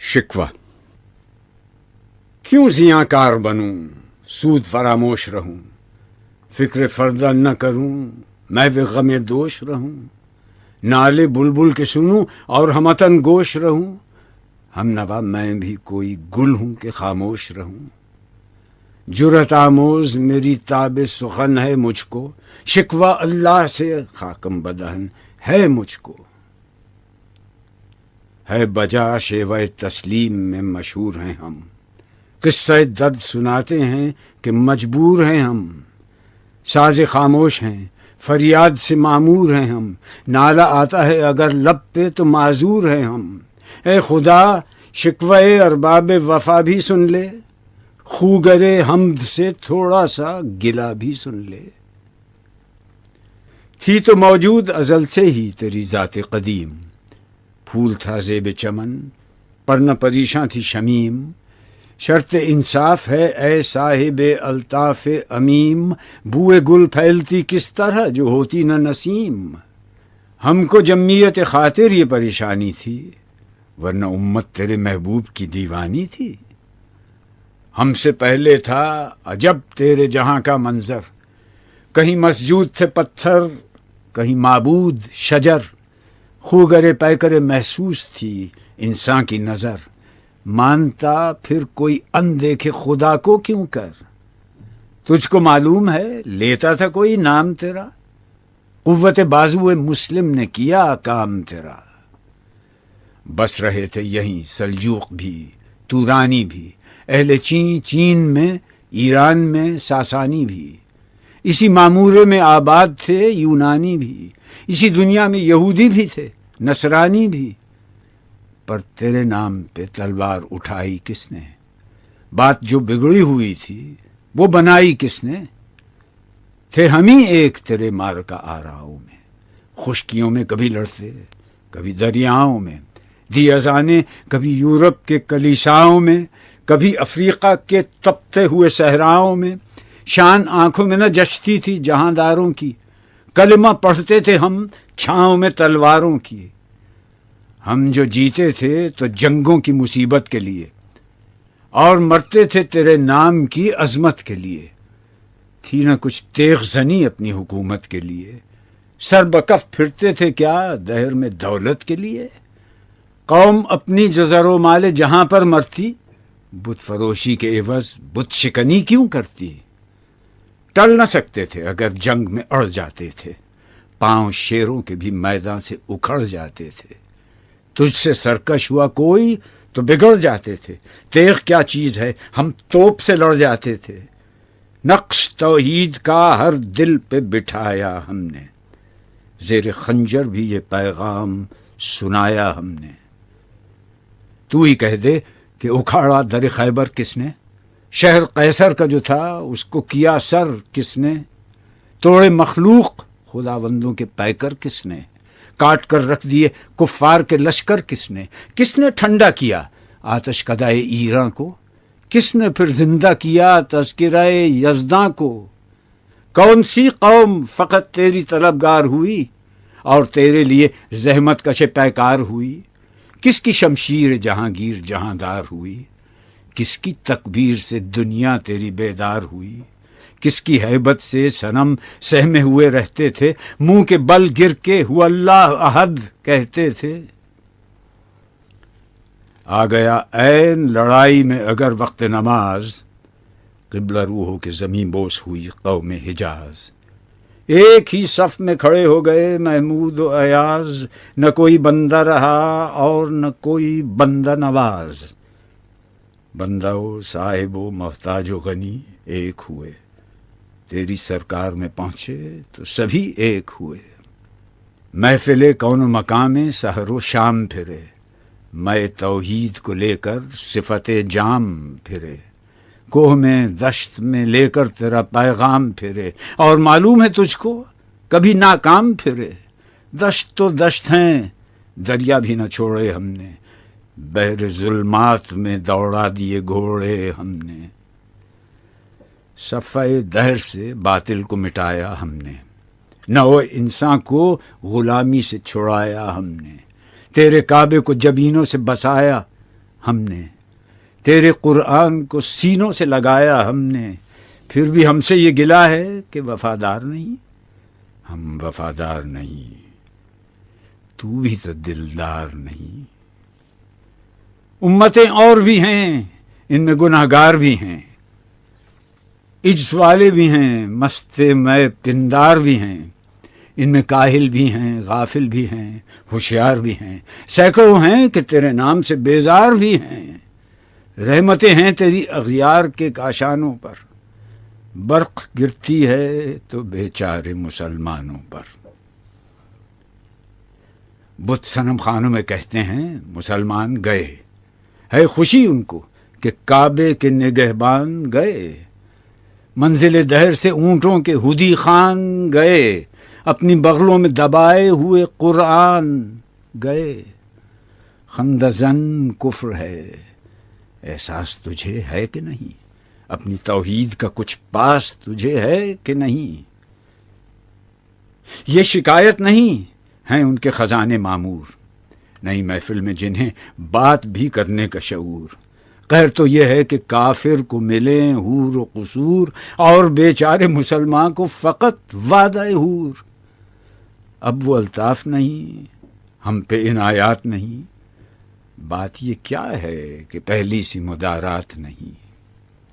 شکوہ. کیوں زیاں کار بنوں، سود فراموش رہوں، فکر فردہ نہ کروں، میں بھی غم دوش رہوں، نالے بلبل کے سنوں اور ہمتن گوش رہوں، ہم نوا میں بھی کوئی گل ہوں کہ خاموش رہوں. جرت آموز میری تاب سخن ہے مجھ کو، شکوہ اللہ سے خاکم بدہن ہے مجھ کو. ہے بجا شیوہ تسلیم میں مشہور ہیں ہم، قصہ درد سناتے ہیں کہ مجبور ہیں ہم. ساز خاموش ہیں، فریاد سے معمور ہیں ہم، نالہ آتا ہے اگر لب پہ تو معذور ہیں ہم. اے خدا شکوہ ارباب وفا بھی سن لے، خوگر حمد سے تھوڑا سا گلہ بھی سن لے. تھی تو موجود ازل سے ہی تیری ذات قدیم، پھول تھا زیب چمن پر نہ پریشاں تھی شمیم. شرط انصاف ہے اے صاحب الطاف امیم، بوئے گل پھیلتی کس طرح جو ہوتی نہ نسیم. ہم کو جمعیت خاطر یہ پریشانی تھی، ورنہ امت تیرے محبوب کی دیوانی تھی. ہم سے پہلے تھا عجب تیرے جہاں کا منظر، کہیں مسجود تھے پتھر، کہیں معبود شجر. خوگر پیکر محسوس تھی انسان کی نظر، مانتا پھر کوئی اندیکھے خدا کو کیوں کر. تجھ کو معلوم ہے لیتا تھا کوئی نام تیرا، قوت بازو مسلم نے کیا کام تیرا. بس رہے تھے یہیں سلجوق بھی تورانی بھی، اہل چین میں، ایران میں ساسانی بھی. اسی معمورے میں آباد تھے یونانی بھی، اسی دنیا میں یہودی بھی تھے نصرانی بھی. پر تیرے نام پہ تلوار اٹھائی کس نے، بات جو بگڑی ہوئی تھی وہ بنائی کس نے. تھے ہم ہی ایک تیرے معرکہ آراؤں میں، خشکیوں میں کبھی لڑتے کبھی دریاؤں میں، دی اذانیں کبھی یورپ کے کلیساؤں میں، کبھی افریقہ کے تپتے ہوئے صحراؤں میں. شان آنکھوں میں نہ جچتی تھی جہانداروں کی، کلمہ پڑھتے تھے ہم چھاؤں میں تلواروں کی. ہم جو جیتے تھے تو جنگوں کی مصیبت کے لیے، اور مرتے تھے تیرے نام کی عظمت کے لیے. تھی نہ کچھ تیغ زنی اپنی حکومت کے لیے، سر بکف پھرتے تھے کیا دہر میں دولت کے لیے. قوم اپنی جزر و مال جہاں پر مرتی، بت فروشی کے عوض بت شکنی کیوں کرتی. ٹل نہ سکتے تھے اگر جنگ میں اڑ جاتے تھے، پاؤں شیروں کے بھی میدان سے اکھڑ جاتے تھے. تجھ سے سرکش ہوا کوئی تو بگڑ جاتے تھے، تیغ کیا چیز ہے ہم توپ سے لڑ جاتے تھے. نقش توحید کا ہر دل پہ بٹھایا ہم نے، زیر خنجر بھی یہ پیغام سنایا ہم نے. تو ہی کہہ دے کہ اکھاڑا در خیبر کس نے، شہر قیصر کا جو تھا اس کو کیا سر کس نے. توڑے مخلوق خداوندوں کے پیکر کس نے، کاٹ کر رکھ دیے کفار کے لشکر کس نے. کس نے ٹھنڈا کیا آتش کدائے ایراں کو، کس نے پھر زندہ کیا تذکرہ یزداں کو. کون سی قوم فقط تیری طلبگار ہوئی اور تیرے لیے زحمت کش پیکار ہوئی. کس کی شمشیر جہانگیر جہاندار ہوئی، کس کی تکبیر سے دنیا تیری بیدار ہوئی. کس کی ہیبت سے صنم سہمے ہوئے رہتے تھے، منہ کے بل گر کے ہو اللہ احد کہتے تھے. آ گیا عین لڑائی میں اگر وقت نماز، قبلہ روح ہو کے زمین بوس ہوئی قوم حجاز. ایک ہی صف میں کھڑے ہو گئے محمود و ایاز، نہ کوئی بندہ رہا اور نہ کوئی بندہ نواز. بندہ و صاحب و محتاج و غنی ایک ہوئے، تیری سرکار میں پہنچے تو سبھی ایک ہوئے. محفل کون و مقام سحر و شام پھرے، میں توحید کو لے کر صفت جام پھرے. کوہ میں دشت میں لے کر تیرا پیغام پھرے، اور معلوم ہے تجھ کو کبھی ناکام پھرے. دشت تو دشت ہیں دریا بھی نہ چھوڑے ہم نے، بحر ظلمات میں دوڑا دیے گھوڑے ہم نے. صفحہ دہر سے باطل کو مٹایا ہم نے، نو انسان کو غلامی سے چھڑایا ہم نے. تیرے کعبے کو جبینوں سے بسایا، ہم نے، تیرے قرآن کو سینوں سے لگایا ہم نے، پھر بھی ہم سے یہ گلہ ہے کہ وفادار نہیں۔ ہم وفادار نہیں، تو بھی تو دلدار نہیں۔ امتیں اور بھی ہیں، ان میں گناہ گار بھی ہیں، عجز والے بھی ہیں، مست میں پندار بھی ہیں، ان میں کاہل بھی ہیں، غافل بھی ہیں، ہوشیار بھی ہیں، سینکڑوں ہیں کہ تیرے نام سے بیزار بھی ہیں۔ رحمتیں ہیں تیری اغیار کے کاشانوں پر، برق گرتی ہے تو بیچارے مسلمانوں پر۔ بت صنم خانوں میں کہتے ہیں مسلمان گئے، ہے خوشی ان کو کہ کعبے کے نگہبان گئے۔ منزل دہر سے اونٹوں کے ہدی خان گئے، اپنی بغلوں میں دبائے ہوئے قرآن گئے۔ خندزن کفر ہے، احساس تجھے ہے کہ نہیں؟ اپنی توحید کا کچھ پاس تجھے ہے کہ نہیں؟ یہ شکایت نہیں ہیں ان کے خزانے معمور، نئی محفل میں جنہیں بات بھی کرنے کا شعور۔ قہر تو یہ ہے کہ کافر کو ملیں حور و قصور، اور بیچارے مسلمان کو فقط وعدہ حور۔ اب وہ الطاف نہیں، ہم پہ عنایات نہیں، بات یہ کیا ہے کہ پہلی سی مدارات نہیں۔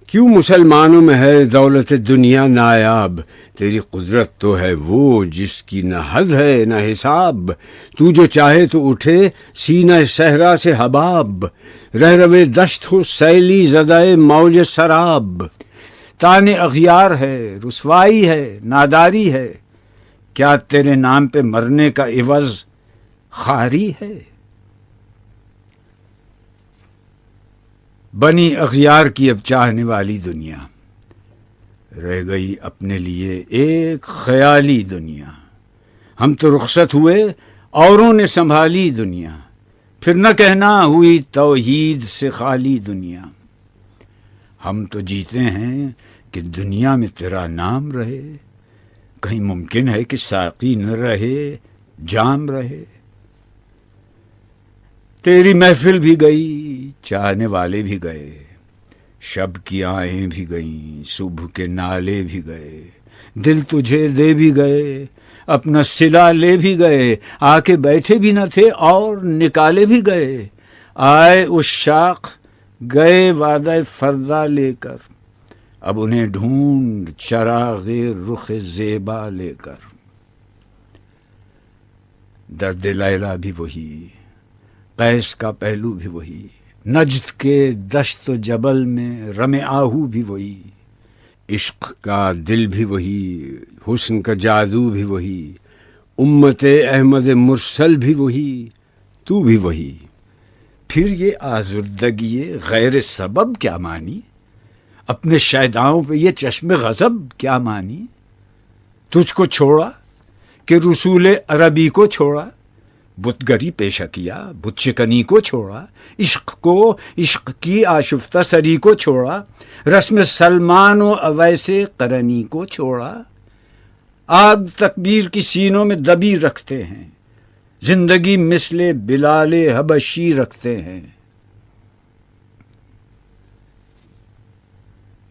کیوں مسلمانوں میں ہے دولت دنیا نایاب؟ تیری قدرت تو ہے وہ جس کی نہ حد ہے نہ حساب۔ تو جو چاہے تو اٹھے سینہ صحرا سے حباب، رہ روے دشت ہو سیلی زدہ موج سراب۔ تان اغیار ہے، رسوائی ہے، ناداری ہے، کیا تیرے نام پہ مرنے کا عوض خواری ہے؟ بنی اغیار کی اب چاہنے والی دنیا، رہ گئی اپنے لیے ایک خیالی دنیا۔ ہم تو رخصت ہوئے، اوروں نے سنبھالی دنیا، پھر نہ کہنا ہوئی توحید سے خالی دنیا۔ ہم تو جیتے ہیں کہ دنیا میں تیرا نام رہے، کہیں ممکن ہے کہ ساقی نہ رہے، جام رہے۔ تیری محفل بھی گئی، چاہنے والے بھی گئے، شب کی آہیں بھی گئیں، صبح کے نالے بھی گئے، دل تجھے دے بھی گئے، اپنا صلہ لے بھی گئے، آ کے بیٹھے بھی نہ تھے اور نکالے بھی گئے۔ آئے عشاق گئے وعدہ فردا لے کر، اب انہیں ڈھونڈ چراغ رخ زیبا لے کر۔ درد لیلا بھی وہی، قیس کا پہلو بھی وہی، نجد کے دشت و جبل میں رم آہو بھی وہی، عشق کا دل بھی وہی، حسن کا جادو بھی وہی، امت احمد مرسل بھی وہی، تو بھی وہی۔ پھر یہ آزردگی غیر سبب کیا مانی؟ اپنے شیداؤں پہ یہ چشم غضب کیا مانی؟ تجھ کو چھوڑا کہ رسول عربی کو چھوڑا، بت گری پیشہ کیا، بت شکنی کو چھوڑا، عشق کو، عشق کی آشفتہ سری کو چھوڑا، رسم سلمان و اویس قرنی کو چھوڑا۔ آگ تکبیر کی سینوں میں دبی رکھتے ہیں، زندگی مثل بلال حبشی رکھتے ہیں۔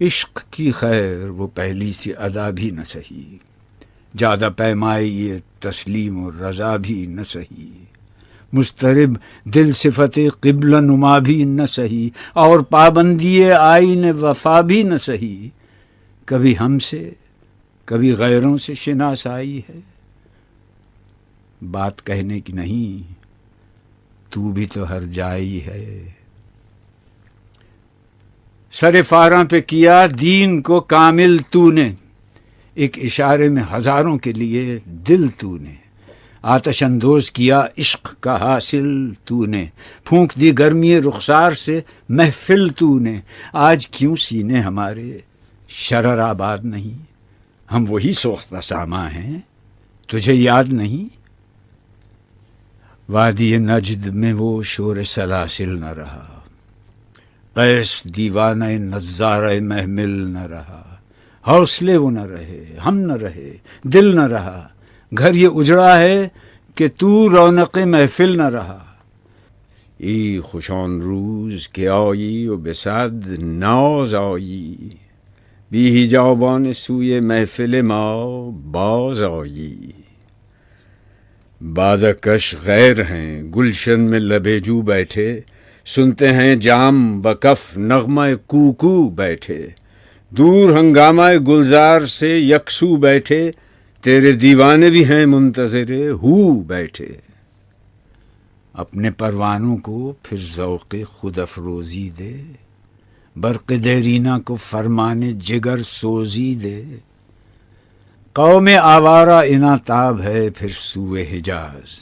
عشق کی خیر وہ پہلی سی ادا بھی نہ سہی، زیادہ پیمائی یہ تسلیم و رضا بھی نہ سہی، مضطرب دل صفت قبلہ نما بھی نہ سہی، اور پابندی آئین وفا بھی نہ سہی۔ کبھی ہم سے کبھی غیروں سے شناسائی ہے، بات کہنے کی نہیں، تو بھی تو ہر جائی ہے۔ سر فاراں پہ کیا دین کو کامل تو نے، ایک اشارے میں ہزاروں کے لیے دل تو نے، آتش اندوز کیا عشق کا حاصل تو نے، پھونک دی گرمی رخسار سے محفل تو نے۔ آج کیوں سینے ہمارے شرر آباد نہیں؟ ہم وہی سوختہ ساما ہیں، تجھے یاد نہیں؟ وادی نجد میں وہ شور سلاسل نہ رہا، قیس دیوانہ نظارہ محمل نہ رہا، حوصلے وہ نہ رہے، ہم نہ رہے، دل نہ رہا، گھر یہ اجڑا ہے کہ تو رونق محفل نہ رہا۔ ای خوش آن روز که آیی و به صد ناز آیی، بی حجابان سوی محفل ما باز آیی. بادکش غیر ہیں گلشن میں لبے جو بیٹھے، سنتے ہیں جام بکف نغمہ کوکو بیٹھے، دور ہنگامہ گلزار سے یکسو بیٹھے، تیرے دیوانے بھی ہیں منتظر ہو بیٹھے. اپنے پروانوں کو پھر ذوق خود افروزی دے، برق دیرینہ کو فرمان جگر سوزی دے. قوم آوارہ اناتاب ہے پھر سوئے حجاز،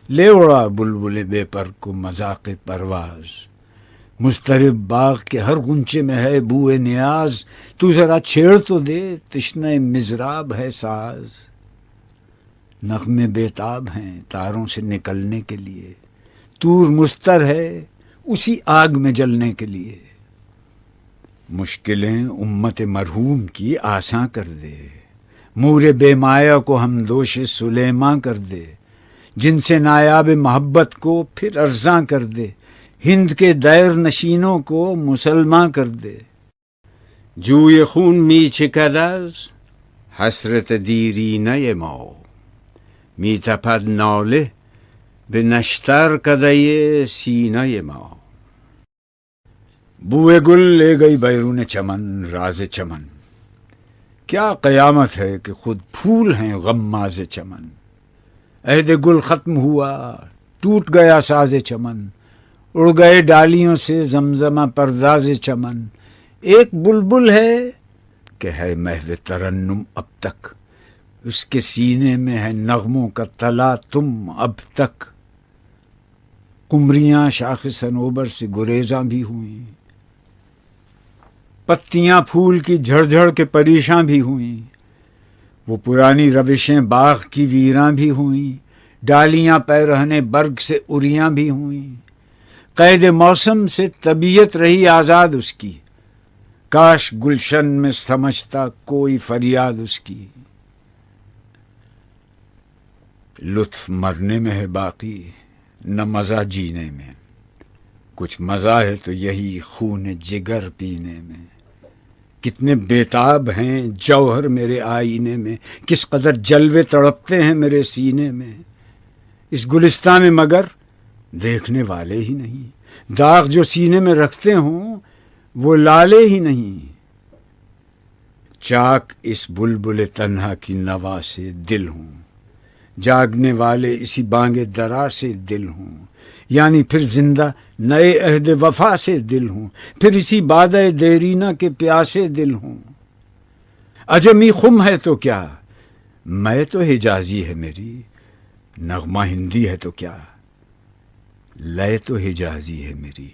لے اڑا بلبل بے پر کو مذاق پرواز. مضطرب باغ کے ہر غنچے میں ہے بوئے نیاز، تو ذرا چھیڑ تو دے تشنہ مضراب ہے ساز. نغمے بیتاب ہیں تاروں سے نکلنے کے لیے، طور مستر ہے اسی آگ میں جلنے کے لیے. مشکلیں امت مرحوم کی آساں کر دے، مور بے مایا کو ہم دوش سلیماں کر دے. جن سے نایاب محبت کو پھر ارزاں کر دے، ہند کے دیر نشینوں کو مسلماں کر دے. جوی خون می چکد از حسرت دیرینه ما، می تپد ناله به نشتر کدۀ سینۀ ما. بوئے گل لے گئی بیرون چمن راز چمن، کیا قیامت ہے کہ خود پھول ہیں غماز چمن. عہد گل ختم ہوا ٹوٹ گیا ساز چمن، اڑ گئے ڈالیوں سے زمزمہ پرداز چمن. ایک بلبل ہے کہ ہے محو ترنم اب تک، اس کے سینے میں ہے نغموں کا تلا تم اب تک. قمریاں شاخ صنوبر سے گریزاں بھی ہوئیں، پتیاں پھول کی جھڑ جھڑ کے پریشاں بھی ہوئیں. وہ پرانی روشیں باغ کی ویراں بھی ہوئیں، ڈالیاں پیرہنے برگ سے اریاں بھی ہوئیں. قید موسم سے طبیعت رہی آزاد اس کی، کاش گلشن میں سمجھتا کوئی فریاد اس کی. لطف مرنے میں ہے باقی نہ مزہ جینے میں، کچھ مزہ ہے تو یہی خون جگر پینے میں. کتنے بیتاب ہیں جوہر میرے آئینے میں، کس قدر جلوے تڑپتے ہیں میرے سینے میں. اس گلستان میں مگر دیکھنے والے ہی نہیں، داغ جو سینے میں رکھتے ہوں وہ لالے ہی نہیں. چاک اس بلبل تنہا کی نوا سے دل ہوں، جاگنے والے اسی بانگ درا سے دل ہوں. یعنی پھر زندہ نئے عہد وفا سے دل ہوں، پھر اسی بادۂ دیرینہ کے پیاسے دل ہوں. عجمی خم ہے تو کیا، میں تو حجازی ہے میری، نغمہ ہندی ہے تو کیا، لے تو حجازی ہے میری.